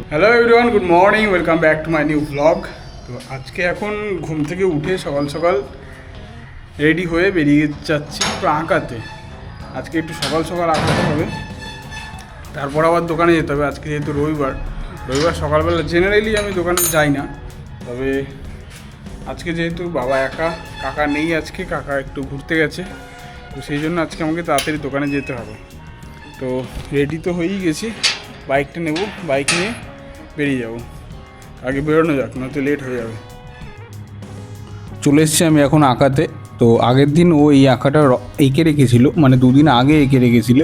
Hello everyone, good morning, welcome back to my new blog. তো আজকে এখন ঘুম থেকে উঠে সকাল সকাল রেডি হয়ে বেরিয়ে যাচ্ছি একটু আঁকাতে। আজকে একটু সকাল সকাল আঁকাতে হবে, তারপর আবার দোকানে যেতে হবে। আজকে যেহেতু রবিবার সকালবেলা জেনারেলি আমি দোকানে যাই না, তবে আজকে যেহেতু বাবা একা, কাকা নেই আজকে, কাকা একটু ঘুরতে গেছে, তো সেই জন্য আজকে আমাকে তাড়াতাড়ি দোকানে যেতে হবে। তো রেডি তো হয়েই গেছি, বাইকটা নেব, বাইক নিয়ে বেরিয়ে যাব। আগে বেরোনো যাক, নয়তো লেট হয়ে যাবে। চলে এসেছি আমি এখন আঁকাতে। তো আগের দিন ও এই আঁকাটা এঁকে রেখেছিল, মানে দুদিন আগে এঁকে রেখেছিল।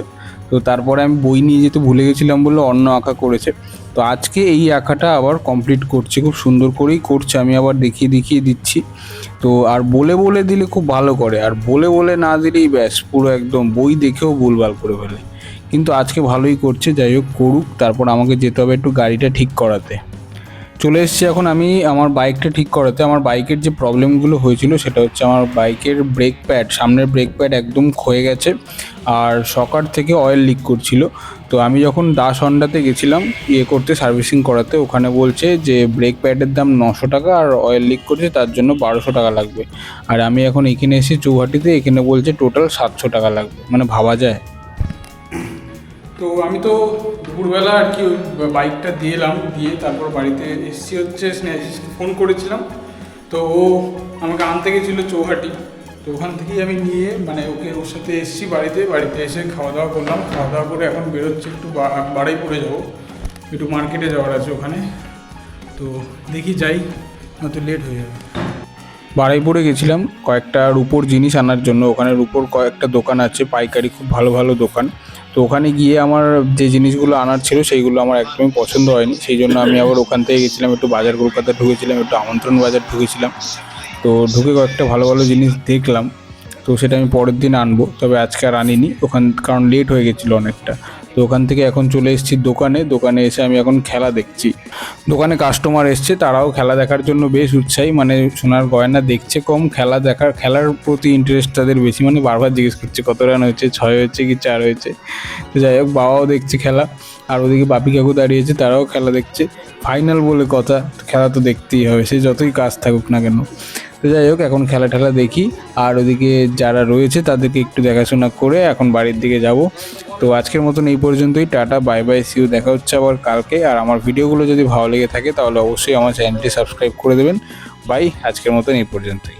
তো তারপরে আমি বই নিয়ে যেতে ভুলে গেছিলাম বলে অন্য আঁকা করেছে। তো আজকে এই আঁকাটা আবার কমপ্লিট করছে, খুব সুন্দর করেই করছে। আমি আবার দেখিয়ে দিচ্ছি। তো আর বলে বলে দিলে খুব ভালো করে, আর বলে বলে না দিলেই ব্যাস পুরো একদম বই দেখেও ভুলভাল করে ফেলে। কিন্তু আজকে ভালোই করছে, যাই হোক করুক। তারপর আমাকে যেতে হবে একটু গাড়িটা ঠিক করাতে। চলে এসেছি এখন আমি আমার বাইকটা ঠিক করাতে। আমার বাইকের যে প্রবলেমগুলো হয়েছিল সেটা হচ্ছে, আমার বাইকের ব্রেক প্যাড, সামনের ব্রেক প্যাড একদম ক্ষয়ে গেছে, আর শকার থেকে অয়েল লিক করছিল। তো আমি যখন দাস হন্ডাতে গেছিলাম করতে, সার্ভিসিং করাতে, ওখানে বলছে যে ব্রেক প্যাডের দাম 900 টাকা, আর অয়েল লিক করছে তার জন্য 1200 টাকা লাগবে। আর আমি এখন এখানে এসেছি চৌহাটিতে, এখানে বলছে টোটাল 700 টাকা লাগবে। মানে ভাবা যায়। তো আমি তো দুপুরবেলা আর কি বাইকটা দিয়ে তারপর বাড়িতে এসেছি হচ্ছে, স্নেহাশিসকে ফোন করেছিলাম। তো ও আমাকে আনতে গেছিলো চৌহাটি। তো ওখান থেকেই আমি নিয়ে, মানে ওর সাথে এসেছি বাড়িতে এসে খাওয়া দাওয়া করলাম। খাওয়া দাওয়া করে এখন বেরোচ্ছি, একটু বারুইপুরে যাবো, একটু মার্কেটে যাওয়ার আছে ওখানে। তো দেখি যাই, নয়তো লেট হয়ে যাবে। বারুইপুরে গেছিলাম কয়েকটা রূপোর জিনিস আনার জন্য। ওখানে রূপোর কয়েকটা দোকান আছে, পাইকারি, খুব ভালো ভালো দোকান। তো ওখানে গিয়ে আমার যে জিনিসগুলো আনার ছিল সেইগুলো আমার একদমই পছন্দ হয়নি, সেই জন্য আমি আবার ওখান থেকে গেছিলাম, একটু বাজার কলকাতা ঢুকেছিলাম, একটু আমন্ত্রণ বাজার ঢুকেছিলাম। তো ঢুকে কয়েকটা ভালো ভালো জিনিস দেখলাম। তো সেটা আমি পরের দিন আনবো, তবে আজকে আর আনিনি কারণ লেট হয়ে গেছিলো অনেকটা। তো ওখান থেকে এখন চলে এসেছি দোকানে এসে আমি এখন খেলা দেখছি। দোকানে কাস্টমার এসছে, তারাও খেলা দেখার জন্য বেশ উৎসাহী, মানে সোনার গয়না দেখছে কম, খেলার প্রতি ইন্টারেস্ট তাদের বেশি। মানে বারবার জিজ্ঞেস করছে কত রান হয়েছে, 6 হয়েছে কি 4 হয়েছে। তো যাই হোক, বাবাও দেখছে খেলা, আর ওদিকে বাপি কাকু দাঁড়িয়েছে, তারাও খেলা দেখছে। ফাইনাল বলে কথা, খেলা তো দেখতেই হবে, সে যতই কাজ থাকুক না কেন। তো যাই হোক, এখন খেলা দেখি, আর ওদিকে যারা রয়েছে তাদেরকে একটু দেখাশোনা করে এখন বাড়ির দিকে যাব। তো আজকের মতন এই পর্যন্তই, টাটা, বাই বাই, সিউ, দেখা হচ্ছে আবার কালকে। আর আমার ভিডিওগুলো যদি ভালো লেগে থাকে তাহলে অবশ্যই আমার চ্যানেলটি সাবস্ক্রাইব করে দেবেন। বাই, আজকের মতন এই পর্যন্তই।